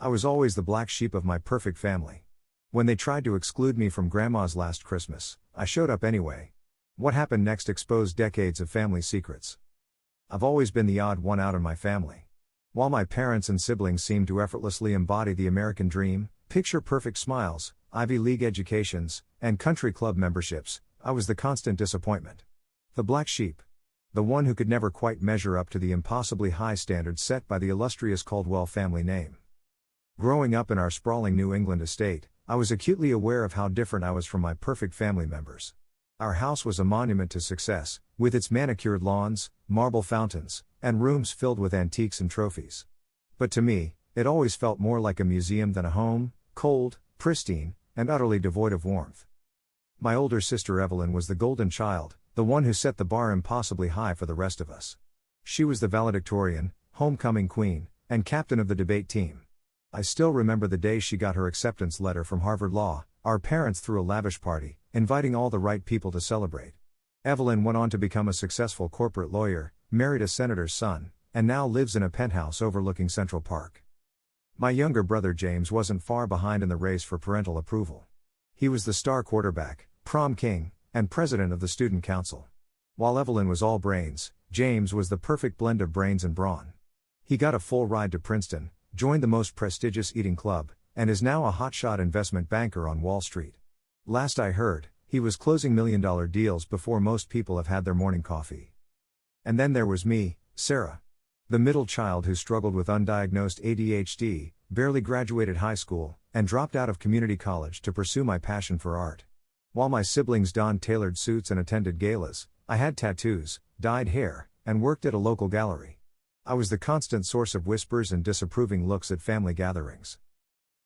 I was always the black sheep of my perfect family. When they tried to exclude me from Grandma's last Christmas, I showed up anyway. What happened next exposed decades of family secrets. I've always been the odd one out in my family. While my parents and siblings seemed to effortlessly embody the American dream, picture perfect smiles, Ivy League educations, and country club memberships, I was the constant disappointment. The black sheep. The one who could never quite measure up to the impossibly high standards set by the illustrious Caldwell family name. Growing up in our sprawling New England estate, I was acutely aware of how different I was from my perfect family members. Our house was a monument to success, with its manicured lawns, marble fountains, and rooms filled with antiques and trophies. But to me, it always felt more like a museum than a home, cold, pristine, and utterly devoid of warmth. My older sister Evelyn was the golden child, the one who set the bar impossibly high for the rest of us. She was the valedictorian, homecoming queen, and captain of the debate team. I still remember the day she got her acceptance letter from Harvard Law. Our parents threw a lavish party, inviting all the right people to celebrate. Evelyn went on to become a successful corporate lawyer, married a senator's son, and now lives in a penthouse overlooking Central Park. My younger brother James wasn't far behind in the race for parental approval. He was the star quarterback, prom king, and president of the student council. While Evelyn was all brains, James was the perfect blend of brains and brawn. He got a full ride to Princeton, joined the most prestigious eating club, and is now a hotshot investment banker on Wall Street. Last I heard, he was closing million-dollar deals before most people have had their morning coffee. And then there was me, Sarah. The middle child who struggled with undiagnosed ADHD, barely graduated high school, and dropped out of community college to pursue my passion for art. While my siblings donned tailored suits and attended galas, I had tattoos, dyed hair, and worked at a local gallery. I was the constant source of whispers and disapproving looks at family gatherings.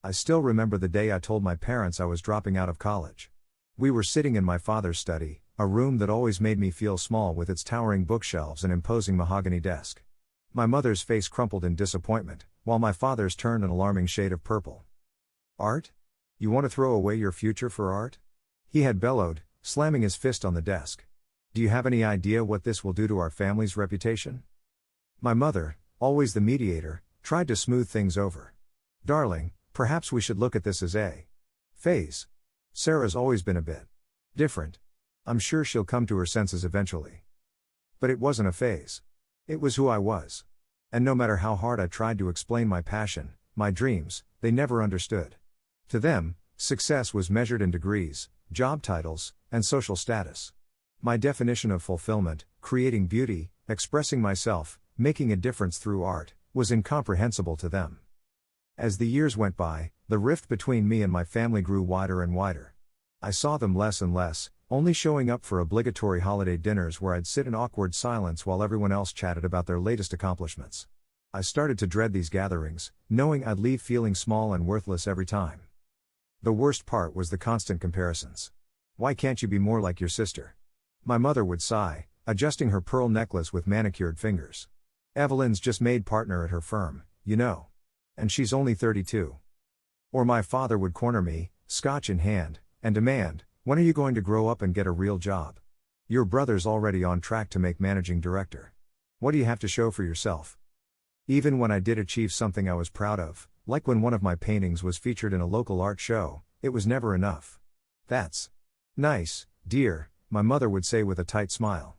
I still remember the day I told my parents I was dropping out of college. We were sitting in my father's study, a room that always made me feel small with its towering bookshelves and imposing mahogany desk. My mother's face crumpled in disappointment, while my father's turned an alarming shade of purple. Art? You want to throw away your future for art? He had bellowed, slamming his fist on the desk. Do you have any idea what this will do to our family's reputation? My mother, always the mediator, tried to smooth things over. Darling, perhaps we should look at this as a phase. Sarah's always been a bit different. I'm sure she'll come to her senses eventually. But it wasn't a phase. It was who I was. And no matter how hard I tried to explain my passion, my dreams, they never understood. To them, success was measured in degrees, job titles, and social status. My definition of fulfillment, creating beauty, expressing myself, making a difference through art, was incomprehensible to them. As the years went by, the rift between me and my family grew wider and wider. I saw them less and less, only showing up for obligatory holiday dinners where I'd sit in awkward silence while everyone else chatted about their latest accomplishments. I started to dread these gatherings, knowing I'd leave feeling small and worthless every time. The worst part was the constant comparisons. Why can't you be more like your sister? My mother would sigh, adjusting her pearl necklace with manicured fingers. Evelyn's just made partner at her firm, you know. And she's only 32. Or my father would corner me, scotch in hand, and demand, when are you going to grow up and get a real job? Your brother's already on track to make managing director. What do you have to show for yourself? Even when I did achieve something I was proud of, like when one of my paintings was featured in a local art show, it was never enough. That's nice, dear, my mother would say with a tight smile.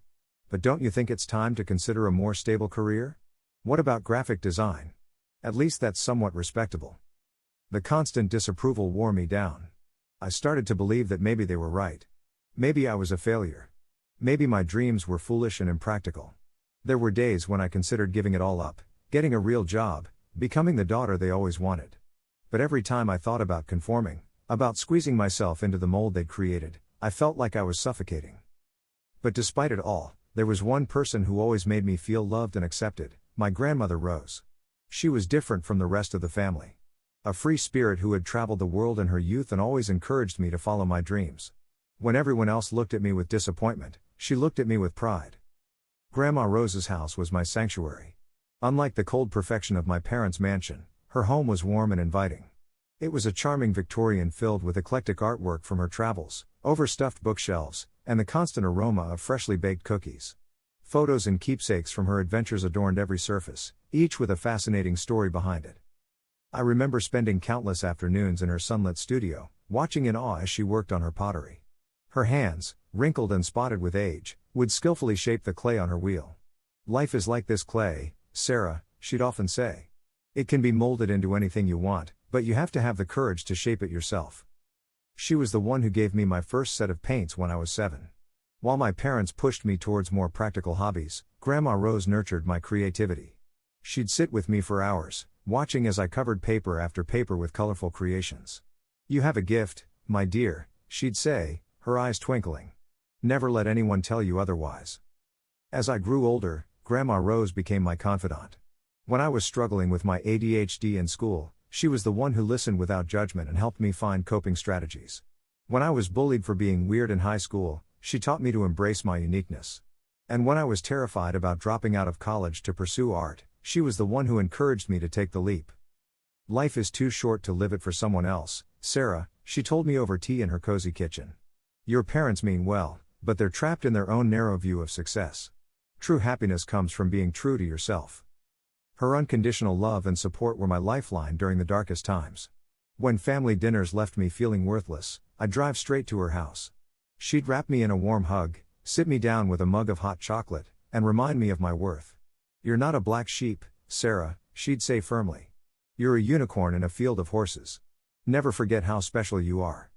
But don't you think it's time to consider a more stable career? What about graphic design? At least that's somewhat respectable. The constant disapproval wore me down. I started to believe that maybe they were right. Maybe I was a failure. Maybe my dreams were foolish and impractical. There were days when I considered giving it all up, getting a real job, becoming the daughter they always wanted. But every time I thought about conforming, about squeezing myself into the mold they'd created, I felt like I was suffocating. But despite it all, there was one person who always made me feel loved and accepted, my grandmother Rose. She was different from the rest of the family. A free spirit who had traveled the world in her youth and always encouraged me to follow my dreams. When everyone else looked at me with disappointment, she looked at me with pride. Grandma Rose's house was my sanctuary. Unlike the cold perfection of my parents' mansion, her home was warm and inviting. It was a charming Victorian filled with eclectic artwork from her travels, overstuffed bookshelves, and the constant aroma of freshly baked cookies. Photos and keepsakes from her adventures adorned every surface, each with a fascinating story behind it. I remember spending countless afternoons in her sunlit studio, watching in awe as she worked on her pottery. Her hands, wrinkled and spotted with age, would skillfully shape the clay on her wheel. "Life is like this clay, Sarah," she'd often say. "It can be molded into anything you want, but you have to have the courage to shape it yourself." She was the one who gave me my first set of paints when I was 7. While my parents pushed me towards more practical hobbies, Grandma Rose nurtured my creativity. She'd sit with me for hours, watching as I covered paper after paper with colorful creations. "You have a gift, my dear," she'd say, her eyes twinkling. "Never let anyone tell you otherwise." As I grew older, Grandma Rose became my confidant. When I was struggling with my ADHD in school, she was the one who listened without judgment and helped me find coping strategies. When I was bullied for being weird in high school, she taught me to embrace my uniqueness. And when I was terrified about dropping out of college to pursue art, she was the one who encouraged me to take the leap. "Life is too short to live it for someone else, Sarah," she told me over tea in her cozy kitchen. "Your parents mean well, but they're trapped in their own narrow view of success. True happiness comes from being true to yourself." Her unconditional love and support were my lifeline during the darkest times. When family dinners left me feeling worthless, I'd drive straight to her house. She'd wrap me in a warm hug, sit me down with a mug of hot chocolate, and remind me of my worth. "You're not a black sheep, Sarah," she'd say firmly. "You're a unicorn in a field of horses. Never forget how special you are."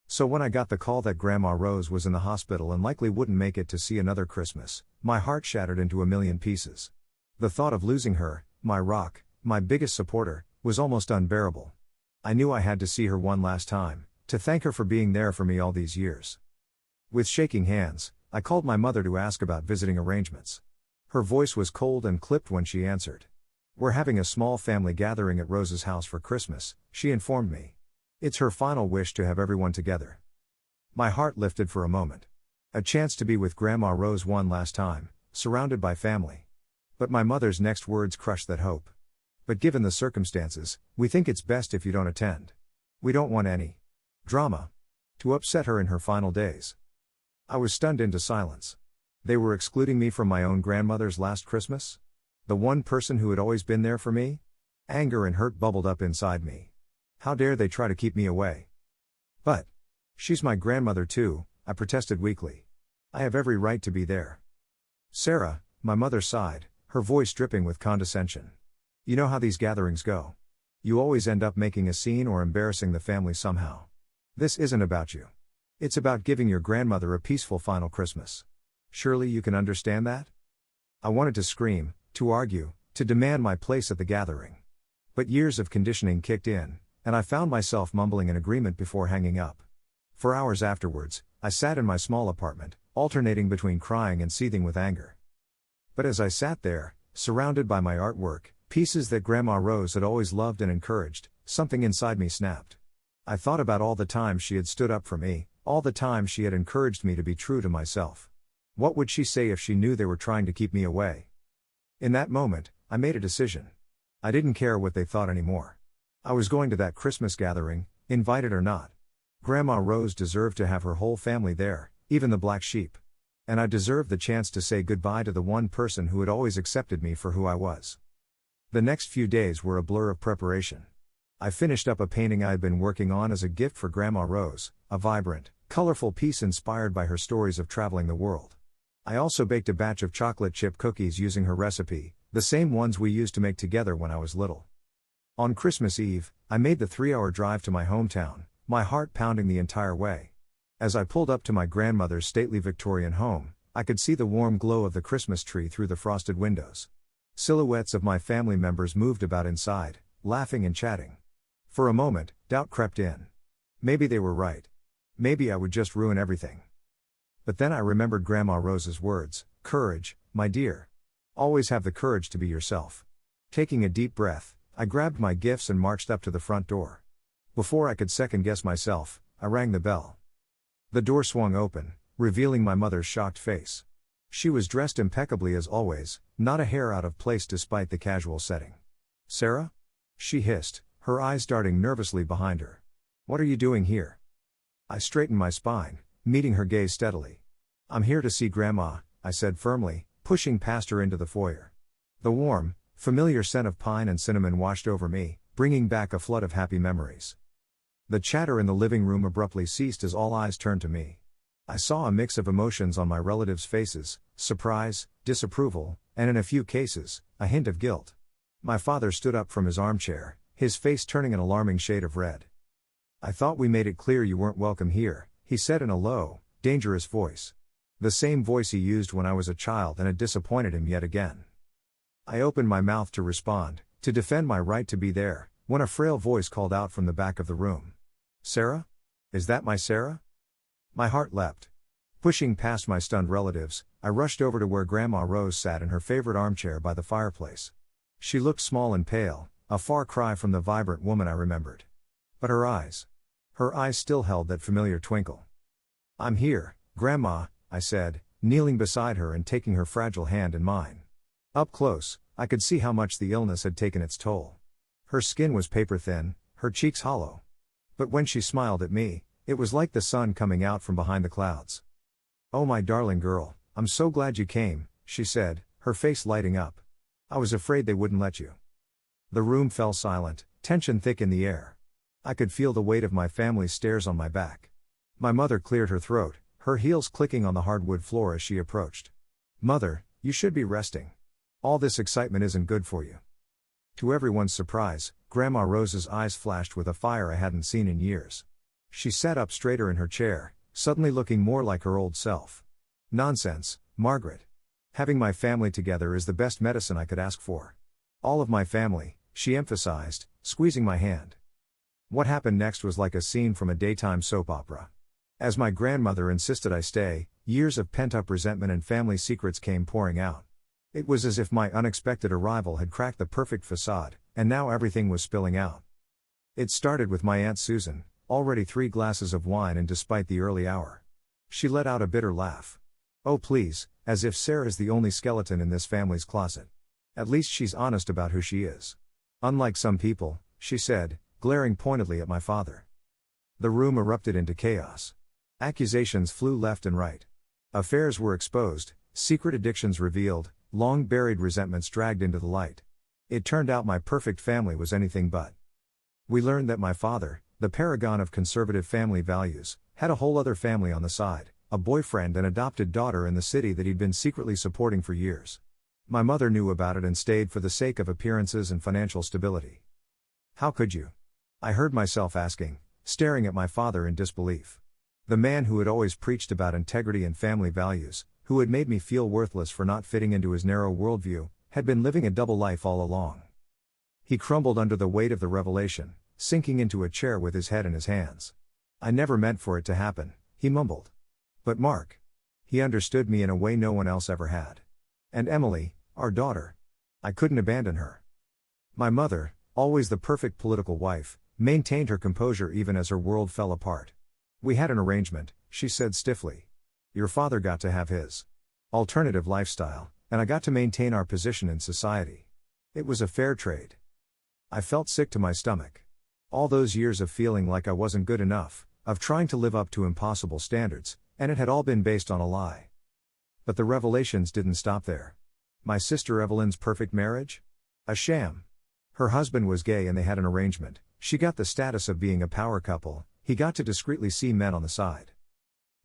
So when I got the call that Grandma Rose was in the hospital and likely wouldn't make it to see another Christmas, my heart shattered into a million pieces. The thought of losing her, my rock, my biggest supporter, was almost unbearable. I knew I had to see her one last time, to thank her for being there for me all these years. With shaking hands, I called my mother to ask about visiting arrangements. Her voice was cold and clipped when she answered. "We're having a small family gathering at Rose's house for Christmas," she informed me. "It's her final wish to have everyone together." My heart lifted for a moment. A chance to be with Grandma Rose one last time, surrounded by family. But my mother's next words crushed that hope. "But given the circumstances, we think it's best if you don't attend. We don't want any drama to upset her in her final days." I was stunned into silence. They were excluding me from my own grandmother's last Christmas? The one person who had always been there for me? Anger and hurt bubbled up inside me. How dare they try to keep me away? "But she's my grandmother too," I protested weakly. "I have every right to be there." "Sarah," my mother sighed, her voice dripping with condescension. "You know how these gatherings go. You always end up making a scene or embarrassing the family somehow. This isn't about you. It's about giving your grandmother a peaceful final Christmas. Surely you can understand that?" I wanted to scream, to argue, to demand my place at the gathering. But years of conditioning kicked in, and I found myself mumbling an agreement before hanging up. For hours afterwards, I sat in my small apartment, alternating between crying and seething with anger. But as I sat there, surrounded by my artwork, pieces that Grandma Rose had always loved and encouraged, something inside me snapped. I thought about all the times she had stood up for me, all the times she had encouraged me to be true to myself. What would she say if she knew they were trying to keep me away? In that moment, I made a decision. I didn't care what they thought anymore. I was going to that Christmas gathering, invited or not. Grandma Rose deserved to have her whole family there, even the black sheep. And I deserved the chance to say goodbye to the one person who had always accepted me for who I was. The next few days were a blur of preparation. I finished up a painting I had been working on as a gift for Grandma Rose, a vibrant, colorful piece inspired by her stories of traveling the world. I also baked a batch of chocolate chip cookies using her recipe, the same ones we used to make together when I was little. On Christmas Eve, I made the 3-hour drive to my hometown, my heart pounding the entire way. As I pulled up to my grandmother's stately Victorian home, I could see the warm glow of the Christmas tree through the frosted windows. Silhouettes of my family members moved about inside, laughing and chatting. For a moment, doubt crept in. Maybe they were right. Maybe I would just ruin everything. But then I remembered Grandma Rose's words, "Courage, my dear. Always have the courage to be yourself." Taking a deep breath, I grabbed my gifts and marched up to the front door. Before I could second-guess myself, I rang the bell. The door swung open, revealing my mother's shocked face. She was dressed impeccably as always, not a hair out of place despite the casual setting. "Sarah?" she hissed, her eyes darting nervously behind her. "What are you doing here?" I straightened my spine, meeting her gaze steadily. "I'm here to see Grandma," I said firmly, pushing past her into the foyer. The warm, familiar scent of pine and cinnamon washed over me, bringing back a flood of happy memories. The chatter in the living room abruptly ceased as all eyes turned to me. I saw a mix of emotions on my relatives' faces: surprise, disapproval, and in a few cases, a hint of guilt. My father stood up from his armchair, his face turning an alarming shade of red. "I thought we made it clear you weren't welcome here," he said in a low, dangerous voice. The same voice he used when I was a child and had disappointed him yet again. I opened my mouth to respond, to defend my right to be there, when a frail voice called out from the back of the room. "Sarah? Is that my Sarah?" My heart leapt. Pushing past my stunned relatives, I rushed over to where Grandma Rose sat in her favorite armchair by the fireplace. She looked small and pale, a far cry from the vibrant woman I remembered. But her eyes still held that familiar twinkle. "I'm here, Grandma," I said, kneeling beside her and taking her fragile hand in mine. Up close, I could see how much the illness had taken its toll. Her skin was paper-thin, her cheeks hollow. But when she smiled at me, it was like the sun coming out from behind the clouds. "Oh, my darling girl, I'm so glad you came," she said, her face lighting up. "I was afraid they wouldn't let you." The room fell silent, tension thick in the air. I could feel the weight of my family's stares on my back. My mother cleared her throat, her heels clicking on the hardwood floor as she approached. "Mother, you should be resting. All this excitement isn't good for you." To everyone's surprise, Grandma Rose's eyes flashed with a fire I hadn't seen in years. She sat up straighter in her chair, suddenly looking more like her old self. "Nonsense, Margaret. Having my family together is the best medicine I could ask for. All of my family," she emphasized, squeezing my hand. What happened next was like a scene from a daytime soap opera. As my grandmother insisted I stay, years of pent-up resentment and family secrets came pouring out. It was as if my unexpected arrival had cracked the perfect facade, and now everything was spilling out. It started with my Aunt Susan, already 3 glasses of wine in despite the early hour. She let out a bitter laugh. "Oh please," as if Sarah's the only skeleton in this family's closet. "At least she's honest about who she is. Unlike some people," she said, glaring pointedly at my father. The room erupted into chaos. Accusations flew left and right. Affairs were exposed, secret addictions revealed, long-buried resentments dragged into the light. It turned out my perfect family was anything but. We learned that my father, the paragon of conservative family values, had a whole other family on the side, a boyfriend and adopted daughter in the city that he'd been secretly supporting for years. My mother knew about it and stayed for the sake of appearances and financial stability. "How could you?" I heard myself asking, staring at my father in disbelief. The man who had always preached about integrity and family values, who had made me feel worthless for not fitting into his narrow worldview, had been living a double life all along. He crumbled under the weight of the revelation, sinking into a chair with his head in his hands. "I never meant for it to happen," he mumbled. "But Mark." He understood me in a way no one else ever had. "And Emily, our daughter. I couldn't abandon her." My mother, always the perfect political wife, maintained her composure even as her world fell apart. "We had an arrangement," she said stiffly. "Your father got to have his alternative lifestyle, and I got to maintain our position in society. It was a fair trade." I felt sick to my stomach. All those years of feeling like I wasn't good enough, of trying to live up to impossible standards, and it had all been based on a lie. But the revelations didn't stop there. My sister Evelyn's perfect marriage? A sham. Her husband was gay and they had an arrangement. She got the status of being a power couple, he got to discreetly see men on the side.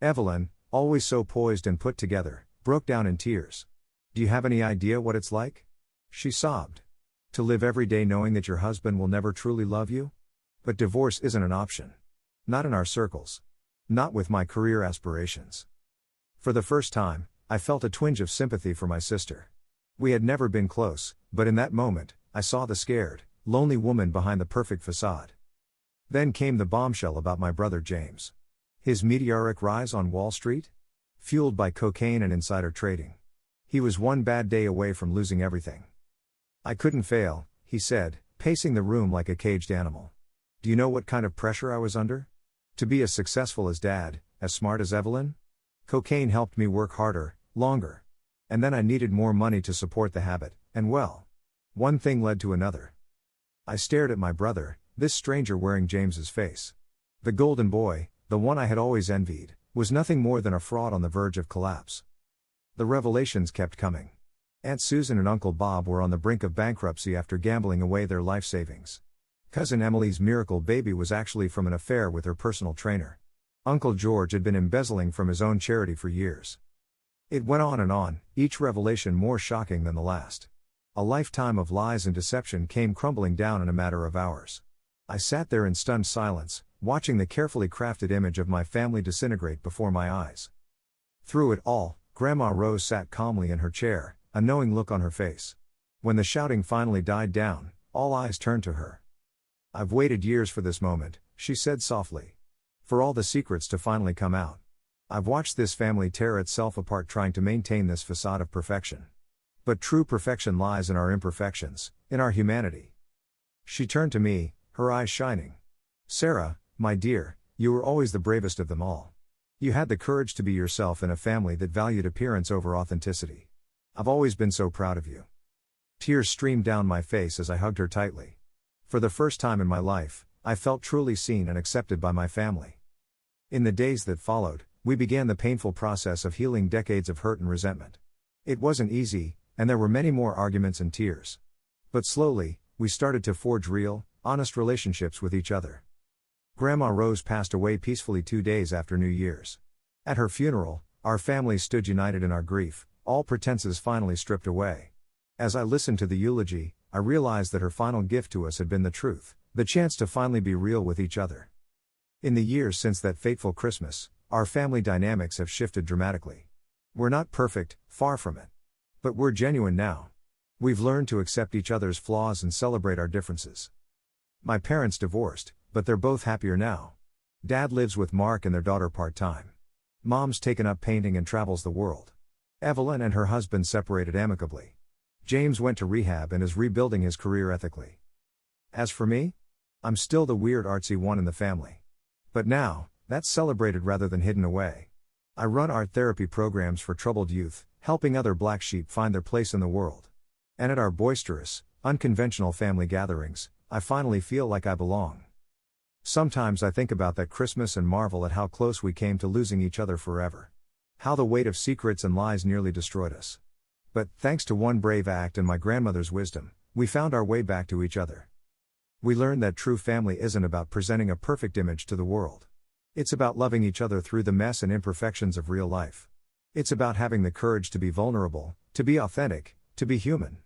Evelyn, always so poised and put together, broke down in tears. "Do you have any idea what it's like?" she sobbed. "To live every day knowing that your husband will never truly love you? But divorce isn't an option. Not in our circles. Not with my career aspirations." For the first time, I felt a twinge of sympathy for my sister. We had never been close, but in that moment, I saw the scared, lonely woman behind the perfect facade. Then came the bombshell about my brother James. His meteoric rise on Wall Street? Fueled by cocaine and insider trading. He was one bad day away from losing everything. "I couldn't fail," he said, pacing the room like a caged animal. "Do you know what kind of pressure I was under? To be as successful as Dad, as smart as Evelyn? Cocaine helped me work harder, longer. And then I needed more money to support the habit, and well, one thing led to another." I stared at my brother, this stranger wearing James's face. The golden boy, the one I had always envied, was nothing more than a fraud on the verge of collapse. The revelations kept coming. Aunt Susan and Uncle Bob were on the brink of bankruptcy after gambling away their life savings. Cousin Emily's miracle baby was actually from an affair with her personal trainer. Uncle George had been embezzling from his own charity for years. It went on, each revelation more shocking than the last. A lifetime of lies and deception came crumbling down in a matter of hours. I sat there in stunned silence, watching the carefully crafted image of my family disintegrate before my eyes. Through it all, Grandma Rose sat calmly in her chair, a knowing look on her face. When the shouting finally died down, all eyes turned to her. "I've waited years for this moment," she said softly. "For all the secrets to finally come out. I've watched this family tear itself apart trying to maintain this facade of perfection. But true perfection lies in our imperfections, in our humanity." She turned to me, her eyes shining. "Sarah, my dear, you were always the bravest of them all. You had the courage to be yourself in a family that valued appearance over authenticity. I've always been so proud of you." Tears streamed down my face as I hugged her tightly. For the first time in my life, I felt truly seen and accepted by my family. In the days that followed, we began the painful process of healing decades of hurt and resentment. It wasn't easy, and there were many more arguments and tears. But slowly, we started to forge real, honest relationships with each other. Grandma Rose passed away peacefully 2 days after New Year's. At her funeral, our family stood united in our grief, all pretenses finally stripped away. As I listened to the eulogy, I realized that her final gift to us had been the truth, the chance to finally be real with each other. In the years since that fateful Christmas, our family dynamics have shifted dramatically. We're not perfect, far from it. But we're genuine now. We've learned to accept each other's flaws and celebrate our differences. My parents divorced, but they're both happier now. Dad lives with Mark and their daughter part-time. Mom's taken up painting and travels the world. Evelyn and her husband separated amicably. James went to rehab and is rebuilding his career ethically. As for me, I'm still the weird artsy one in the family. But now, that's celebrated rather than hidden away. I run art therapy programs for troubled youth, helping other black sheep find their place in the world. And at our boisterous, unconventional family gatherings, I finally feel like I belong. Sometimes I think about that Christmas and marvel at how close we came to losing each other forever. How the weight of secrets and lies nearly destroyed us. But, thanks to one brave act and my grandmother's wisdom, we found our way back to each other. We learned that true family isn't about presenting a perfect image to the world. It's about loving each other through the mess and imperfections of real life. It's about having the courage to be vulnerable, to be authentic, to be human.